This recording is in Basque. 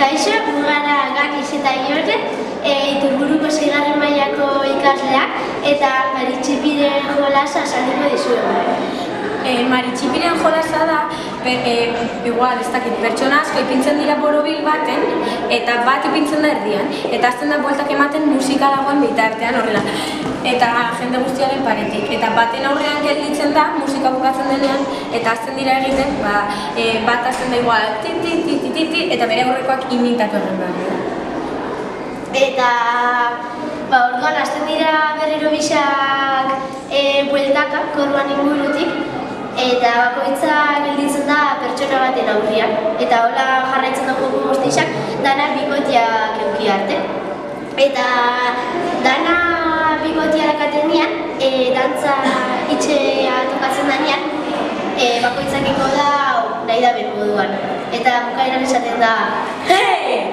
Kaixo, gara Gakiz eta Iorre, Iturburuko 6. mailako ikasleak eta Maritxipiren jolasa salduko dizuegu. Maritxipiren jolasa da, igual, ez dakit, pertsona asko ipintzen dira borobil baten, eta bat ipintzen da erdian, eta azten da bueltak ematen musika dagoen bitartean horrela. Eta jende guztiaren paretik, eta baten aurrean gelditzen da, musika bukatzen denean, eta azten dira egiten, bat azten da igual, ti, eta bere aurrekoak imitatu egin behar. Eta, orduan, azten dira berriro bisak bueltaka, koruan ingurutik, eta bakoitza gelditzen da pertsona baten aurrian. Eta hola jarraitzen da joko guztiak, dana bikotiak eduki arte. Eta dana bikotia dakaten nian, dantza itxea tokatzen danean, bakoitzak eko da nahi da ben moduan. Eta bukaeran esaten da, Hey!